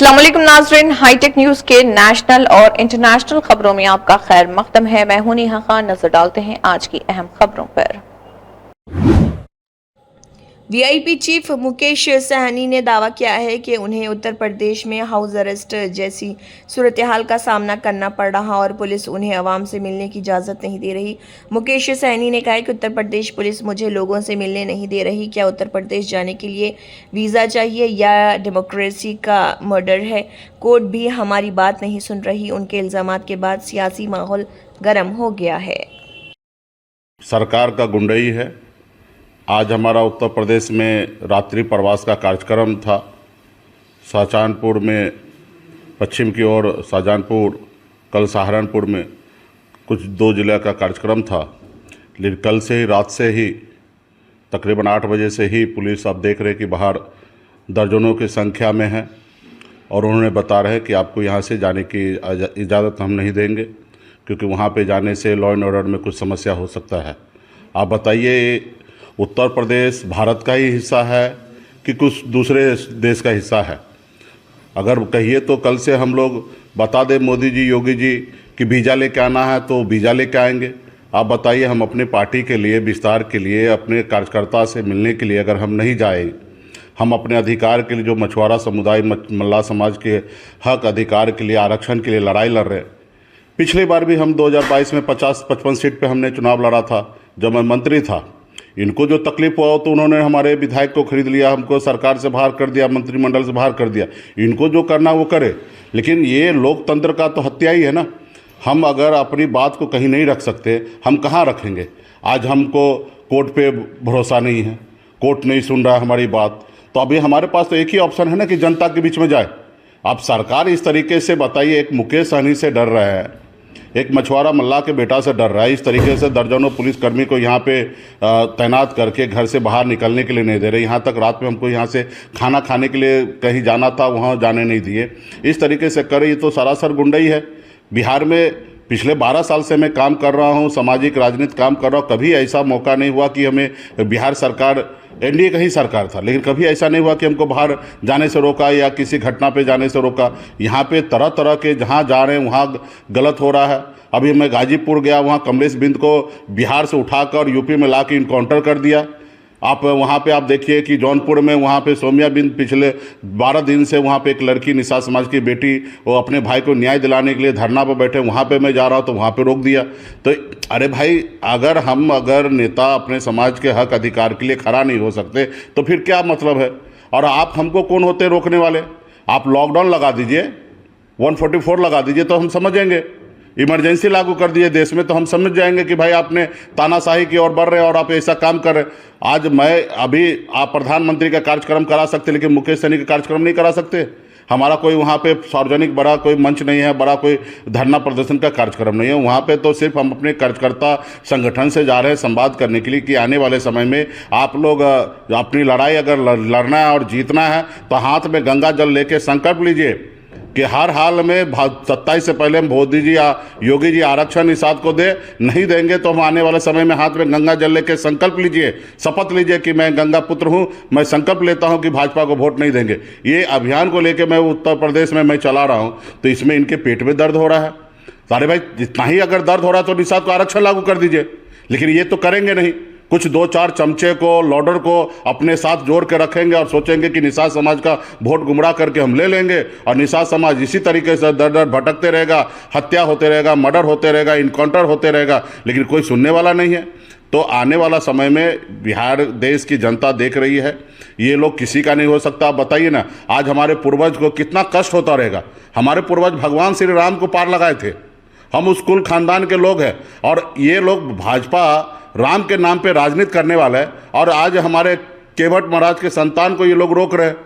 अस्सलाम वालेकुम नाज़रीन, हाईटेक न्यूज के नेशनल और इंटरनेशनल खबरों में आपका खैर मकदम है। मैं हूं नेहा खान। नजर डालते हैं आज की अहम खबरों पर। वीआईपी चीफ मुकेश सहनी ने दावा किया है कि उन्हें उत्तर प्रदेश में हाउस अरेस्ट जैसी सूरत-ए-हाल का सामना करना पड़ रहा और पुलिस उन्हें अवाम से मिलने की इजाज़त नहीं दे रही। मुकेश सहनी ने कहा कि उत्तर प्रदेश पुलिस मुझे लोगों से मिलने नहीं दे रही। क्या उत्तर प्रदेश जाने के लिए वीज़ा चाहिए या डेमोक्रेसी का मर्डर है? कोर्ट भी हमारी बात नहीं सुन रही। उनके इल्ज़ामात के बाद सियासी माहौल गर्म हो गया है। सरकार का गुंडई है। आज हमारा उत्तर प्रदेश में रात्रि प्रवास का कार्यक्रम था। शाहजहांपुर में पश्चिम की ओर शाहजहांपुर, कल सहारनपुर में कुछ 2 जिले का कार्यक्रम था। लेकिन कल से ही रात से ही तकरीबन 8 बजे से ही पुलिस आप देख रहे हैं कि बाहर दर्जनों की संख्या में है और उन्होंने बता रहे हैं कि आपको यहाँ से जाने की इजाज़त हम नहीं देंगे क्योंकि वहाँ पे जाने से लॉ एंड ऑर्डर में कुछ समस्या हो सकता है। आप बताइए, उत्तर प्रदेश भारत का ही हिस्सा है कि कुछ दूसरे देश का हिस्सा है? अगर कहिए तो कल से हम लोग बता दें मोदी जी, योगी जी कि वीज़ा लेके आना है तो वीज़ा लेके आएंगे। आप बताइए, हम अपने पार्टी के लिए, विस्तार के लिए, अपने कार्यकर्ता से मिलने के लिए अगर हम नहीं जाए, हम अपने अधिकार के लिए, जो मछुआरा समुदाय, मल्लाह समाज के हक अधिकार के लिए, आरक्षण के लिए लड़ाई लड़ रहे हैं। पिछली बार भी हम 2022 में 50-55 सीट पे हमने चुनाव लड़ा था जब मैं मंत्री था। इनको जो तकलीफ हुआ तो उन्होंने हमारे विधायक को खरीद लिया, हमको सरकार से बाहर कर दिया, मंत्रिमंडल से बाहर कर दिया। इनको जो करना वो करे, लेकिन ये लोकतंत्र का तो हत्या ही है ना। हम अगर अपनी बात को कहीं नहीं रख सकते, हम कहाँ रखेंगे? आज हमको कोर्ट पे भरोसा नहीं है, कोर्ट नहीं सुन रहा हमारी बात, तो अभी हमारे पास तो एक ही ऑप्शन है ना कि जनता के बीच में जाए। अब सरकार इस तरीके से बताइए, एक मुकेश सहनी से डर रहा है, एक मछुआरा मल्लाह के बेटा से डर रहा है, इस तरीके से दर्जनों पुलिसकर्मी को यहाँ पे तैनात करके घर से बाहर निकलने के लिए नहीं दे रहे। यहाँ तक रात में हमको यहाँ से खाना खाने के लिए कहीं जाना था, वहाँ जाने नहीं दिए। इस तरीके से करे, ये तो सरासर गुंडई है। बिहार में पिछले 12 साल से मैं काम कर रहा हूँ, सामाजिक राजनीति काम कर रहा हूँ। कभी ऐसा मौका नहीं हुआ कि हमें बिहार सरकार, एनडीए का ही सरकार था, लेकिन कभी ऐसा नहीं हुआ कि हमको बाहर जाने से रोका या किसी घटना पे जाने से रोका। यहाँ पे तरह तरह के जहाँ जा रहे हैं वहाँ गलत हो रहा है। अभी मैं गाजीपुर गया, वहाँ कमलेश बिंद को बिहार से उठाकर यूपी में ला के इनकाउंटर कर दिया। आप वहाँ पे आप देखिए कि जौनपुर में वहाँ पे सोम्या बिंद पिछले 12 दिन से वहाँ पे एक लड़की, निशा समाज की बेटी, वो अपने भाई को न्याय दिलाने के लिए धरना पर बैठे, वहाँ पे मैं जा रहा हूँ तो वहाँ पे रोक दिया। तो अरे भाई, अगर नेता अपने समाज के हक अधिकार के लिए खड़ा नहीं हो सकते तो फिर क्या मतलब है? और आप हमको कौन होते रोकने वाले? आप लॉकडाउन लगा दीजिए, 144 लगा दीजिए तो हम समझेंगे। इमरजेंसी लागू कर दिए देश में तो हम समझ जाएंगे कि भाई आपने तानाशाही की ओर बढ़ रहे हैं और आप ऐसा काम कर रहे हैं। आज आप प्रधानमंत्री का कार्यक्रम करा सकते, लेकिन मुकेश सहनी का कार्यक्रम नहीं करा सकते। हमारा कोई वहाँ पे सार्वजनिक बड़ा कोई मंच नहीं है, बड़ा कोई धरना प्रदर्शन का कार्यक्रम नहीं है। वहाँ पे तो सिर्फ हम अपने कार्यकर्ता संगठन से जा रहे हैं संवाद करने के लिए कि आने वाले समय में आप लोग अपनी लड़ाई अगर लड़ना है और जीतना है तो हाथ में गंगा जल लेके संकल्प लीजिए कि हर हाल में 27 से पहले मोदी जी या योगी जी आरक्षण निषाद को दे, नहीं देंगे तो हम आने वाले समय में हाथ में गंगा जल लेके संकल्प लीजिए, शपथ लीजिए कि मैं गंगा पुत्र हूं, मैं संकल्प लेता हूं कि भाजपा को वोट नहीं देंगे। ये अभियान को लेके मैं उत्तर प्रदेश में मैं चला रहा हूं, तो इसमें इनके पेट में दर्द हो रहा है। अरे भाई, जितना ही अगर दर्द हो रहा है तो निषाद को आरक्षण लागू कर दीजिए, लेकिन ये तो करेंगे नहीं। कुछ 2-4 चमचे को, लॉडर को अपने साथ जोड़ के रखेंगे और सोचेंगे कि निषाद समाज का वोट गुमराह करके हम ले लेंगे और निषाद समाज इसी तरीके से दर दर भटकते रहेगा, हत्या होते रहेगा, मर्डर होते रहेगा, इनकाउंटर होते रहेगा, लेकिन कोई सुनने वाला नहीं है। तो आने वाला समय में बिहार देश की जनता देख रही है, ये लोग किसी का नहीं हो सकता। आप बताइए ना, आज हमारे पूर्वज को कितना कष्ट होता रहेगा। हमारे पूर्वज भगवान श्री राम को पार लगाए थे, हम उस कुल खानदान के लोग हैं और ये लोग भाजपा राम के नाम पे राजनीति करने वाला है और आज हमारे केवट महाराज के संतान को ये लोग रोक रहे हैं।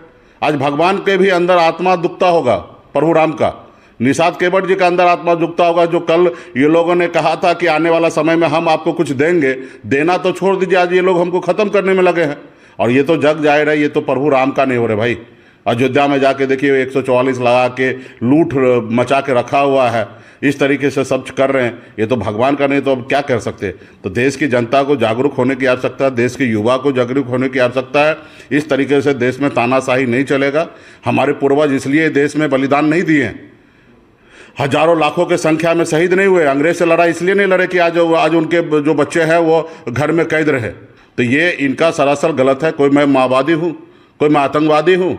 आज भगवान के भी अंदर आत्मा दुखता होगा, प्रभु राम का, निषाद केवट जी का अंदर आत्मा दुखता होगा, जो कल ये लोगों ने कहा था कि आने वाला समय में हम आपको कुछ देंगे। देना तो छोड़ दीजिए, आज ये लोग हमको ख़त्म करने में लगे हैं और ये तो जग जाहिर है, ये तो प्रभु राम का नहीं हो रहे भाई। अयोध्या में जाके देखिए 144 लगा के लूट मचा के रखा हुआ है। इस तरीके से सब कर रहे हैं, ये तो भगवान का नहीं तो अब क्या कर सकते। तो देश की जनता को जागरूक होने की आवश्यकता है, देश के युवा को जागरूक होने की आवश्यकता है। इस तरीके से देश में तानाशाही नहीं चलेगा। हमारे पूर्वज इसलिए देश में बलिदान नहीं दिए, हजारों लाखों के संख्या में शहीद नहीं हुए। अंग्रेज से लड़ाई इसलिए नहीं लड़े कि आज उनके जो बच्चे हैं वो घर में कैद रहे। तो ये इनका सरासर गलत है। कोई मैं माओवादी हूँ, कोई मैं आतंकवादी हूँ,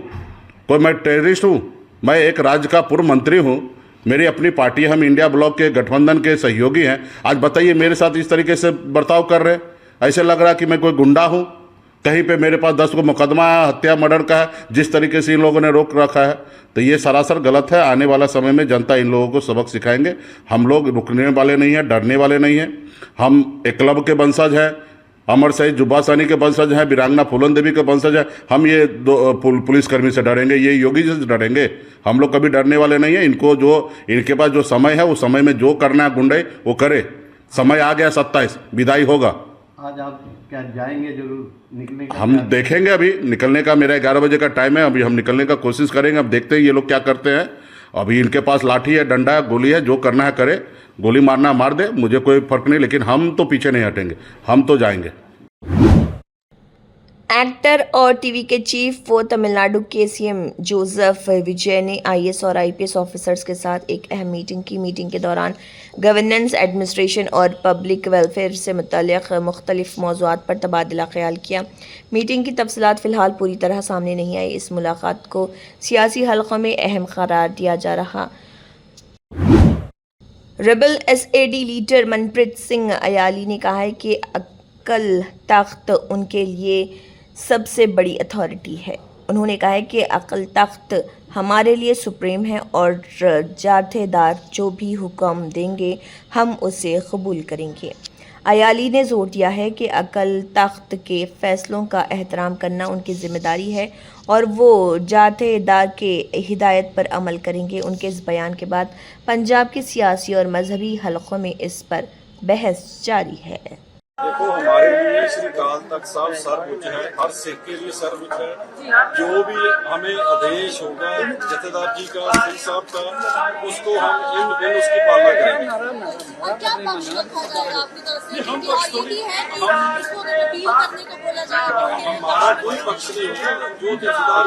कोई मैं टेररिस्ट हूँ, मैं एक राज्य का पूर्व मंत्री हूँ, मेरी अपनी पार्टी, हम इंडिया ब्लॉक के गठबंधन के सहयोगी हैं। आज बताइए मेरे साथ इस तरीके से बर्ताव कर रहे हैं, ऐसे लग रहा है कि मैं कोई गुंडा हूँ। कहीं पे मेरे पास 10 को मुकदमा है, हत्या मर्डर का है, जिस तरीके से इन लोगों ने रोक रखा है। तो ये सरासर गलत है। आने वाला समय में जनता इन लोगों को सबक सिखाएंगे। हम लोग रुकने वाले नहीं हैं, डरने वाले नहीं हैं। हम एकलव्य के वंशज हैं, अमर शहीद जुब्बा साहनी के वंशज हैं, वीरांगना फूलन देवी के वंशज हैं। हम ये पुलिसकर्मी से डरेंगे, ये योगी जी से डरेंगे? हम लोग कभी डरने वाले नहीं हैं। इनको जो इनके पास जो समय है, उस समय में जो करना है गुंडे वो करे। समय आ गया 27, विदाई होगा। आज आप क्या जाएंगे जरूर निकलने का? हम देखेंगे, अभी निकलने का मेरा 11 बजे का टाइम है। अभी हम निकलने का कोशिश करेंगे। अब देखते हैं ये लोग क्या करते हैं। अभी इनके पास लाठी है, डंडा है, गोली है, जो करना है करे। गोली मारना मार दे, मुझे कोई फर्क नहीं, लेकिन हम तो पीछे नहीं हटेंगे, हम तो जाएंगे। एक्टर और टीवी के चीफ वो तमिलनाडु के सीएम जोसेफ विजय ने आईएएस और आईपीएस ऑफिसर्स के साथ एक अहम मीटिंग की। मीटिंग के दौरान गवर्नेंस, एडमिनिस्ट्रेशन और पब्लिक वेलफेयर से मुतल्लिक़ मुख्तलिफ मौज़ूआत पर तबादला ख्याल किया। मीटिंग की तफसीलात फ़िलहाल पूरी तरह सामने नहीं आई। इस मुलाकात को सियासी हलक़ों में अहम करार दिया जा रहा। Rebel SAD leader Manpreet Singh अयाली ने कहा है कि अकल तख्त उनके लिए सबसे बड़ी अथॉरिटी है। उन्होंने कहा है कि अकल तख्त हमारे लिए सुप्रीम है और जाथेदार जो भी हुक्म देंगे हम उसे कबूल करेंगे। अयाली ने जोर दिया है कि अकल तख्त के फैसलों का एहतराम करना उनकी जिम्मेदारी है और वो जाथेदार के हिदायत पर अमल करेंगे। उनके इस बयान के बाद पंजाब के सियासी और मजहबी हलक़ों में इस पर बहस जारी है। देखो, हमारे लिए श्री अकाल तख्त साहब सर्वोच्च है, हर सिख के लिए सर्वोच्च है। जो भी हमें आदेश होगा जथेदार जी का, सिंह साहब का, उसको हम इन दिन उसकी पालना करेंगे। और क्या पक्ष रखा जाएगा आपकी तरफ से? क्योंकि और ये भी है कि इसको अगर अपील करने को बोला जाए, हमारा कोई पक्ष नहीं होगा। जो जथेदार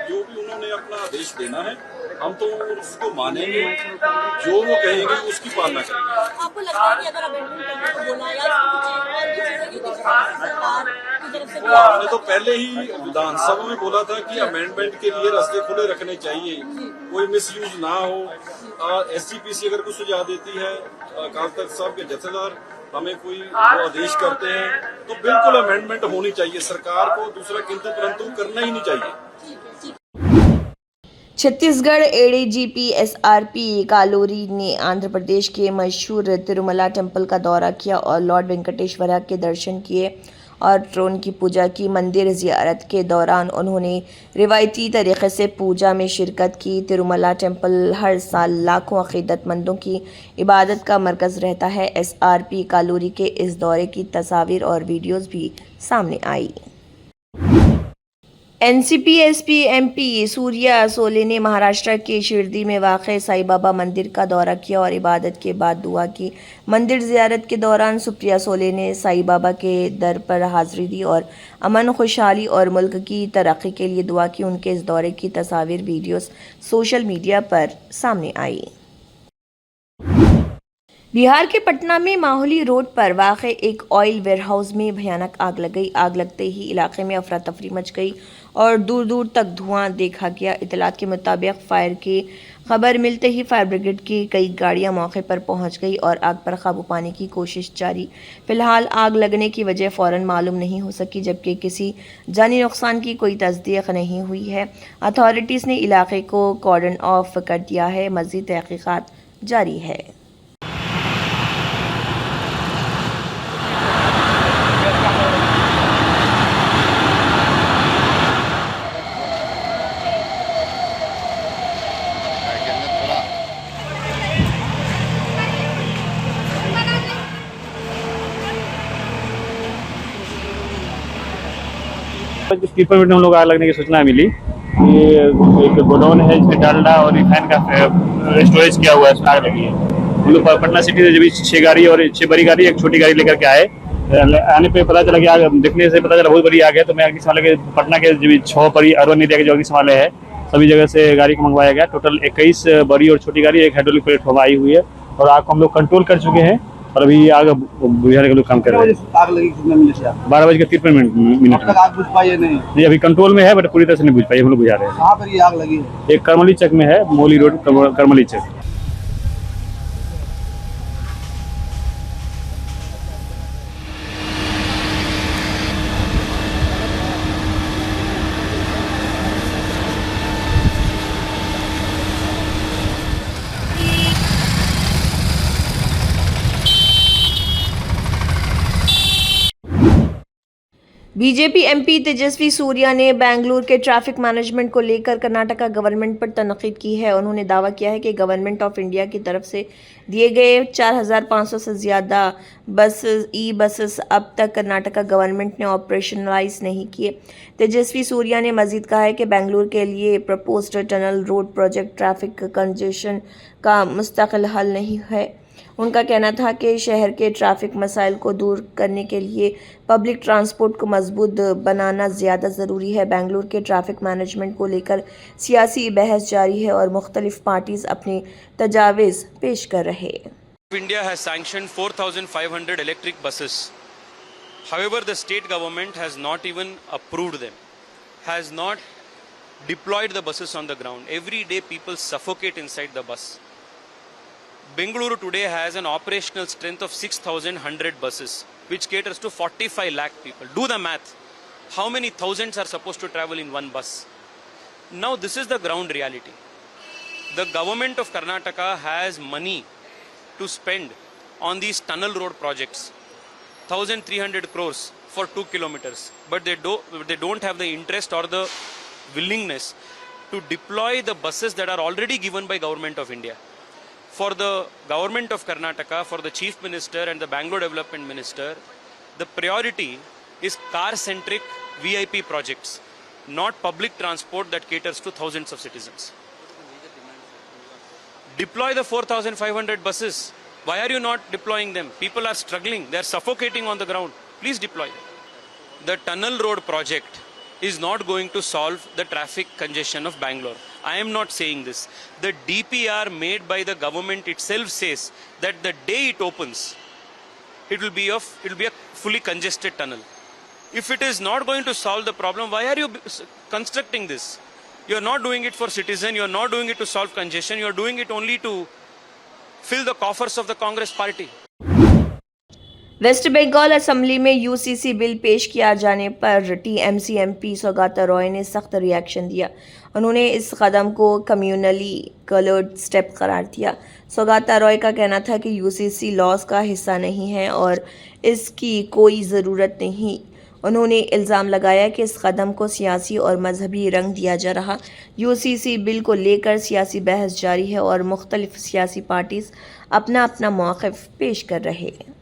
जो भी उन्होंने अपना आदेश देना है, हम तो उसको मानेंगे, जो वो कहेंगे उसकी पालना करेंगे। आपको लगता है कि अगर अमेंडमेंट करने को बोला या हमने तो पहले ही विधानसभा में बोला था कि अमेंडमेंट के लिए रास्ते खुले रखने चाहिए, कोई मिसयूज ना हो। एसजीपीसी अगर कुछ सुझाव देती है, अकाल तख्त साहब के जथेदार हमें कोई आदेश करते हैं, तो बिल्कुल अमेंडमेंट होनी चाहिए। सरकार को दूसरा किंतु परंतु करना ही नहीं चाहिए। छत्तीसगढ़ एडीजीपी एसआरपी कालोरी ने आंध्र प्रदेश के मशहूर तिरुमला टेम्पल का दौरा किया और लॉर्ड वेंकटेश्वरा के दर्शन किए और उनकी पूजा की। मंदिर ज़ियारत के दौरान उन्होंने रिवायती तरीक़े से पूजा में शिरकत की। तिरुमला टेम्पल हर साल लाखों अक़ीदतमंदों की इबादत का मरकज़ रहता है। एसआरपी कालोरी के इस दौरे की तस्वीर और वीडियोज़ भी सामने आई। एनसीपी एसपी एमपी सूर्या सोले ने महाराष्ट्र के शिरडी में वाक़ साई बाबा मंदिर का दौरा किया और इबादत के बाद दुआ की। मंदिर ज़ियारत के दौरान सुप्रिया सोले ने साई बाबा के दर पर हाज़िरी दी और अमन, खुशहाली और मुल्क की तरक्की के लिए दुआ की। उनके इस दौरे की तस्वीर, वीडियोस सोशल मीडिया पर सामने आई। बिहार के पटना में माहौली रोड पर वाक़ एक ऑयल वेयरहाउस में भयानक आग लग गई। आग लगते ही इलाके में अफरा तफरी मच गई और दूर दूर तक धुआं देखा गया। इतलात के मुताबिक फायर की खबर मिलते ही फायर ब्रिगेड की कई गाड़ियां मौके पर पहुंच गई और आग पर काबू पाने की कोशिश जारी। फिलहाल आग लगने की वजह फ़ौरन मालूम नहीं हो सकी, जबकि किसी जानी नुकसान की कोई तस्दीक नहीं हुई है। अथॉरिटीज़ ने इलाके को कॉर्डन ऑफ कर दिया है। मज़ीद तहक़ीक़ात जारी है। स्लीपर में हम लोग आग लगने की सूचना मिली ये एक गोडाउन है जिसमें डालडा और रिफाइन का स्टोरेज किया हुआ है, उसमें आग लगी है। हम लोग पटना सिटी से जब 6 गाड़ी और 6 बड़ी गाड़ी, एक छोटी गाड़ी लेकर के आए। आने पे पता चला कि आग दिखने से पता चला बहुत बड़ी आग है। तो मैं अग्निशमन के पटना के जो 6 बड़ी अर्बन एरिया के जो अग्निशमन है सभी जगह से गाड़ी को मंगवाया गया। टोटल 21 बड़ी और छोटी गाड़ी, एक हाइड्रोलिक प्लेटफॉर्म आई हुई है और आग को हम लोग कंट्रोल कर चुके हैं और अभी आग बुझाने के लोग काम कर रहे हैं। आग लगी कितने मिनट से? 12:53 मिनट तक आग बुझ पाई है? नहीं, अभी कंट्रोल में है बट पूरी तरह से नहीं बुझ पाई, हम लोग बुझा रहे हैं। कहाँ पर ये आग लगी है? एक करमली चक में है, मोली रोड करमली चक। बीजेपी एमपी तेजस्वी सूर्या ने बेंगलुरु के ट्रैफिक मैनेजमेंट को लेकर कर्नाटका गवर्नमेंट पर तनकीद की है। उन्होंने दावा किया है कि गवर्नमेंट ऑफ इंडिया की तरफ से दिए गए 4,500 से ज़्यादा बसेस अब तक कर्नाटका गवर्नमेंट ने ऑपरेशनलाइज नहीं किए। तेजस्वी सूर्या ने मजीद कहा है कि बेंगलुरु के लिए proposed tunnel road project traffic congestion का मुस्तकिल हल नहीं है। उनका कहना था कि शहर के ट्रैफिक मसाइल को दूर करने के लिए पब्लिक ट्रांसपोर्ट को मजबूत बनाना ज़्यादा ज़रूरी है। बेंगलुरु के ट्रैफिक मैनेजमेंट को लेकर सियासी बहस जारी है और मुख्तलिफ पार्टीज़ अपने तजावीज़ पेश कर रहे हैं। India has sanctioned 4,500 electric buses. However, the state government has not even approved them, has not deployed the buses on the ground. Every day people suffocate inside the bus. Bengaluru today has an operational strength of 6,100 buses, which caters to 45 lakh people. Do the math. How many thousands are supposed to travel in one bus? Now this is the ground reality. The government of Karnataka has money to spend on these tunnel road projects, 1,300 crores for 2 kilometers, but they don't have the interest or the willingness to deploy the buses that are already given by government of India. For the government of Karnataka, for the chief minister and the Bangalore development minister, the priority is car-centric VIP projects, not public transport that caters to thousands of citizens. Deploy the 4,500 buses. Why are you not deploying them? People are struggling. They are suffocating on the ground. Please deploy them. The tunnel road project is not going to solve the traffic congestion of Bangalore. I am not saying this. The DPR made by the government itself says that the day it opens, it will be a fully congested tunnel. If it is not going to solve the problem, why are you constructing this? You are not doing it for citizen. You are not doing it to solve congestion. You are doing it only to fill the coffers of the Congress party. West Bengal assembly में UCC bill पेश किया जाने पर TMC MP सौगाता Roy ने सख्त reaction दिया। उन्होंने इस कदम को कम्युनली कलर्ड स्टेप करार दिया। सौगाता रॉय का कहना था कि यूसीसी लॉज का हिस्सा नहीं है और इसकी कोई ज़रूरत नहीं। उन्होंने इल्ज़ाम लगाया कि इस कदम को सियासी और मजहबी रंग दिया जा रहा। यूसीसी बिल को लेकर सियासी बहस जारी है और मुख्तलिफ सियासी पार्टीज़ अपना अपना मौक़िफ़ पेश कर रहे हैं।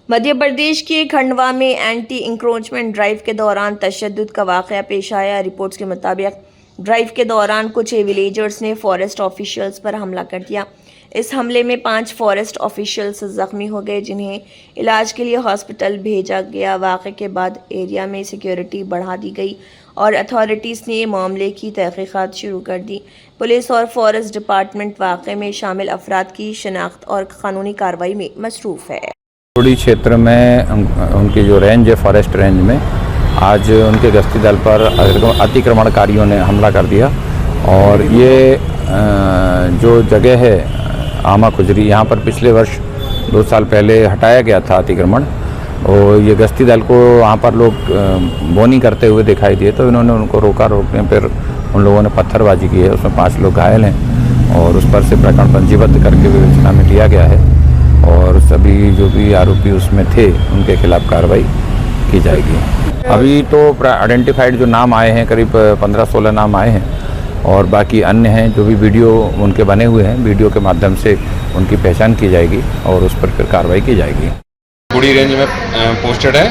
मध्य प्रदेश के खंडवा में एंटी इंक्रोचमेंट ड्राइव के दौरान तशद्दुद का वाक़या पेश आया। रिपोर्ट्स के मुताबिक ड्राइव के दौरान कुछ विलेजर्स ने फॉरेस्ट ऑफिशियल्स पर हमला कर दिया। इस हमले में 5 फॉरेस्ट ऑफिशियल्स ज़ख्मी हो गए, जिन्हें इलाज के लिए हॉस्पिटल भेजा गया। वाक़े के बाद एरिया में सिक्योरिटी बढ़ा दी गई और अथॉरिटीज़ ने मामले की तहक़ीक़ात शुरू कर दी। पुलिस और फॉरेस्ट डिपार्टमेंट वाक़े में शामिल अफराद की शनाख्त और कानूनी कार्रवाई में मसरूफ़ है। थोड़ी क्षेत्र में उनकी जो रेंज है, फॉरेस्ट रेंज में, आज उनके गश्ती दल पर अतिक्रमणकारियों ने हमला कर दिया। और ये जो जगह है आमा खुजरी, यहाँ पर पिछले वर्ष 2 साल पहले हटाया गया था अतिक्रमण, और ये गश्ती दल को वहाँ पर लोग बोनी करते हुए दिखाई दिए, तो इन्होंने उनको रोकने पर उन लोगों ने पत्थरबाजी की है। उसमें 5 लोग घायल हैं और उस पर से प्रकरण पंजीबद्ध करके विवेचना में लिया गया है और सभी जो भी आरोपी उसमें थे उनके खिलाफ कार्रवाई की जाएगी। अभी तो आइडेंटिफाइड जो नाम आए हैं, करीब 15-16 नाम आए हैं, और बाकी अन्य हैं जो भी वीडियो उनके बने हुए हैं, वीडियो के माध्यम से उनकी पहचान की जाएगी और उस पर फिर कार्रवाई की जाएगी। पूरी रेंज में पोस्टेड है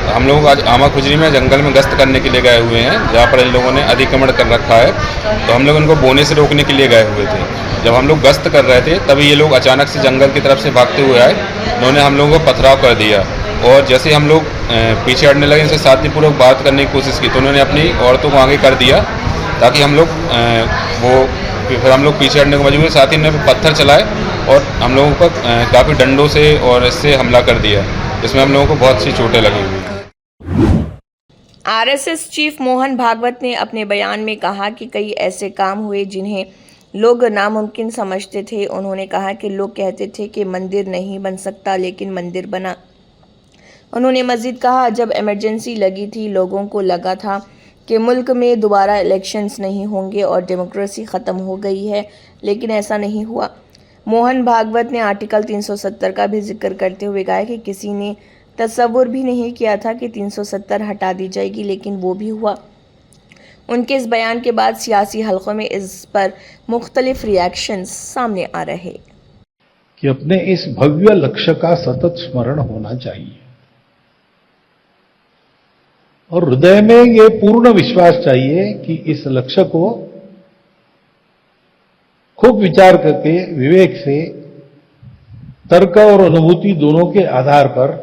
हम लोग आज आमा खुजरी में जंगल में गश्त करने के लिए गए हुए हैं, जहाँ पर इन लोगों ने अतिक्रमण कर रखा है। तो हम लोग इनको बोने से रोकने के लिए गए हुए थे। जब हम लोग गश्त कर रहे थे तभी ये लोग अचानक से जंगल की तरफ से भागते हुए आए। उन्होंने हम लोगों को पथराव कर दिया और जैसे हम लोग पीछे हटने लगे, इनसे शांतिपूर्वक बात करने की कोशिश की तो उन्होंने अपनी औरतों को आगे कर दिया ताकि हम लोग फिर हम लोग पीछे हटने को मजबूर। साथ ही उन्होंने पत्थर चलाए और हम लोगों पर काफ़ी डंडों से और इससे हमला कर दिया, जिसमें हम लोगों को बहुत सी चोटें लगी हुई। आरएसएस चीफ मोहन भागवत ने अपने बयान में कहा कि कई ऐसे काम हुए जिन्हें लोग नामुमकिन समझते थे। उन्होंने कहा कि लोग कहते थे कि मंदिर नहीं बन सकता, लेकिन मंदिर बना। उन्होंने मजीद कहा, जब इमरजेंसी लगी थी लोगों को लगा था कि मुल्क में दोबारा इलेक्शंस नहीं होंगे और डेमोक्रेसी ख़त्म हो गई है, लेकिन ऐसा नहीं हुआ। मोहन भागवत ने आर्टिकल 370 का भी जिक्र करते हुए कहा कि किसी ने तसव्वुर भी नहीं किया था कि 370 हटा दी जाएगी, लेकिन वो भी हुआ। उनके इस बयान के बाद सियासी हलकों में इस पर मुख्तलिफ रिएक्शंस सामने आ रहे कि अपने इस भव्य लक्ष्य का सतत स्मरण होना चाहिए और हृदय में ये पूर्ण विश्वास चाहिए कि इस लक्ष्य को खूब विचार करके विवेक से, तर्क और अनुभूति दोनों के आधार पर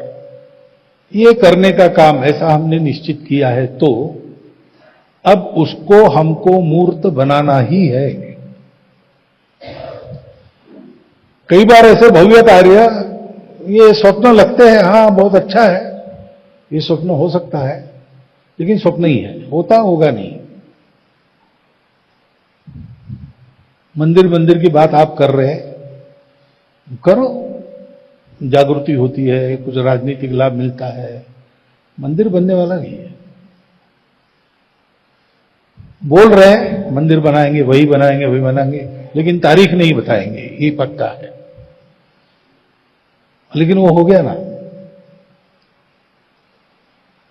ये करने का काम ऐसा हमने निश्चित किया है, तो अब उसको हमको मूर्त बनाना ही है। कई बार ऐसे भव्य कार्य ये स्वप्न लगते हैं, हाँ बहुत अच्छा है, ये स्वप्न हो सकता है, लेकिन स्वप्न ही है, होगा नहीं। मंदिर की बात आप कर रहे हैं, करो, जागृति होती है, कुछ राजनीतिक लाभ मिलता है, मंदिर बनने वाला नहीं है। बोल रहे हैं मंदिर बनाएंगे, वही बनाएंगे, लेकिन तारीख नहीं बताएंगे, ये पक्का है। लेकिन वो हो गया ना,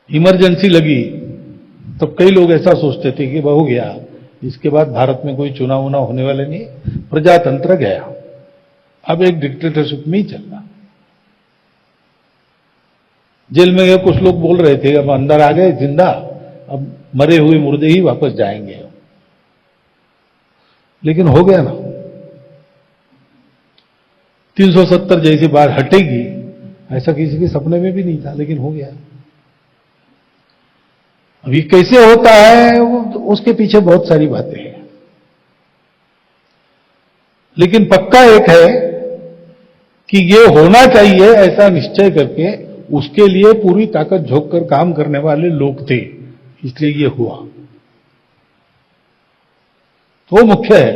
इमरजेंसी लगी तो कई लोग ऐसा सोचते थे कि वह हो गया, इसके बाद भारत में कोई चुनाव होने वाले नहीं, प्रजातंत्र गया, अब एक डिक्टेटरशिप में ही चल रहा। जेल में गए कुछ लोग बोल रहे थे अब अंदर आ गए जिंदा, अब मरे हुए मुर्दे ही वापस जाएंगे, लेकिन हो गया ना। 370 जैसी बात हटेगी ऐसा किसी के सपने में भी नहीं था, लेकिन हो गया। अब ये कैसे होता है उसके पीछे बहुत सारी बातें हैं, लेकिन पक्का एक है कि ये होना चाहिए ऐसा निश्चय करके उसके लिए पूरी ताकत झोंक कर काम करने वाले लोग थे, इसलिए ये हुआ। तो मुख्य है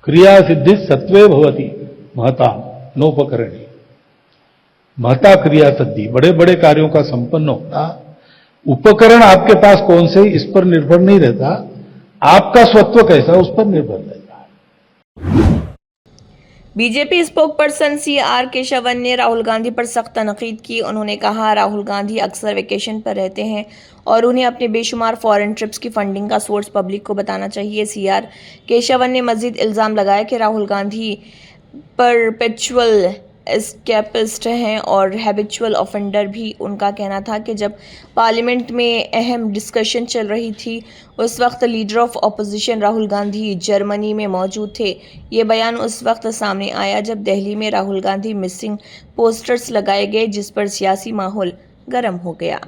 क्रिया सिद्धि सत्वे भवति महता नोपकरणी। महता क्रिया सिद्धि, बड़े बड़े कार्यों का संपन्न होना, उपकरण आपके पास कौन से इस पर निर्भर नहीं रहता, आपका स्वत्व कैसा उस पर निर्भर रहता है। बीजेपी स्पोकपर्सन सीआर केशवन ने राहुल गांधी पर सख्त तनकीद की। उन्होंने कहा, राहुल गांधी अक्सर वेकेशन पर रहते हैं और उन्हें अपने बेशुमार फॉरेन ट्रिप्स की फंडिंग का सोर्स पब्लिक को बताना चाहिए। सीआर केशवन ने मजीद इल्ज़ाम लगाया कि राहुल गांधी परपेचुअल एस्केपिस्ट हैं और हैबिचुअल ऑफेंडर भी। उनका कहना था कि जब पार्लियामेंट में अहम डिस्कशन चल रही थी उस वक्त leader of opposition Rahul Gandhi Germany में मौजूद थे। ये बयान उस वक्त सामने आया जब दिल्ली में राहुल गांधी मिसिंग पोस्टर्स लगाए गए, जिस पर सियासी माहौल गर्म हो गया।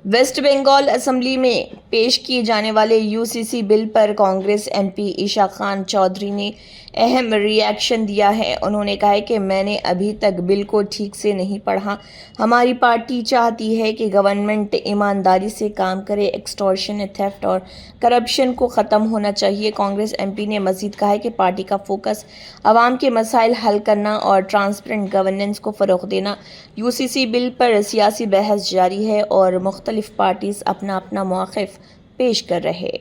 वेस्ट बंगाल असेंबली में पेश किए जाने वाले यूसीसी बिल पर कांग्रेस एमपी ईशा खान चौधरी ने अहम रिएक्शन दिया है। उन्होंने कहा है कि मैंने अभी तक बिल को ठीक से नहीं पढ़ा। हमारी पार्टी चाहती है कि गवर्नमेंट ईमानदारी से काम करे, एक्सटॉर्शन, थेफ्ट और करप्शन को ख़त्म होना चाहिए। कांग्रेस एमपी ने मजीद कहा है कि पार्टी का फोकस आवाम के मसाइल हल करना और ट्रांसपेरेंट गवर्नेंस को फ़रोग़ देना। यूसीसी बिल पर सियासी बहस जारी है और मुख्तलिफ पार्टीज अपना अपना मौक़िफ़ पेश कर रहे।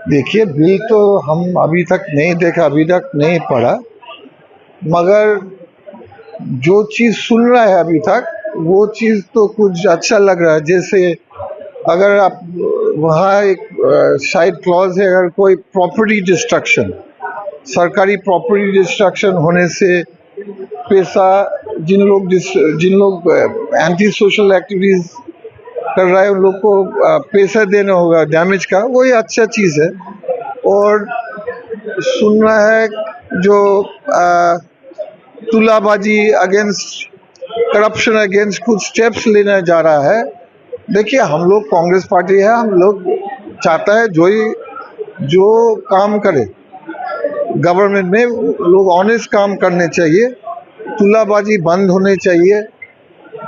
देखिए, बिल तो हम अभी तक नहीं देखा, अभी तक नहीं पढ़ा, मगर जो चीज़ सुन रहा है अभी तक वो चीज़ तो कुछ अच्छा लग रहा है। जैसे अगर आप वहाँ एक साइड क्लॉज है, अगर कोई प्रॉपर्टी डिस्ट्रक्शन, सरकारी प्रॉपर्टी डिस्ट्रक्शन होने से पैसा जिन लोग एंटी सोशल एक्टिविटीज़ कर रहा है उन लोग को पैसा देना होगा डैमेज का, वो ये अच्छा चीज़ है। और सुन रहा है जो तुलाबाजी अगेंस्ट, करप्शन अगेंस्ट कुछ स्टेप्स लेने जा रहा है। देखिए, हम लोग कांग्रेस पार्टी है, हम लोग चाहता है जो काम करे गवर्नमेंट में, लोग ऑनेस्ट काम करने चाहिए, तुलाबाजी बंद होने चाहिए,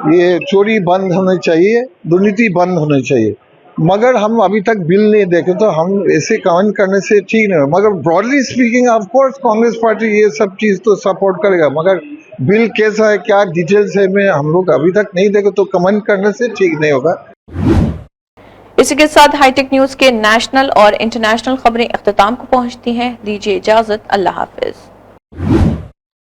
ये चोरी बंद होनी चाहिए, दुर्नीति बंद होनी चाहिए। मगर हम अभी तक बिल नहीं देखे तो हम ऐसे कमेंट करने से ठीक नहीं है। मगर broadly speaking of course Congress party ये सब चीज़ तो सपोर्ट करेगा, मगर बिल कैसा है, क्या डिटेल्स है, में हम लोग अभी तक नहीं देखे तो कमेंट करने से ठीक नहीं होगा। इसी के साथ हाईटेक न्यूज़ के नेशनल और इंटरनेशनल खबरें अख्ताम को पहुंचती हैं। दीजिए इजाजत, अल्लाह हाफिज।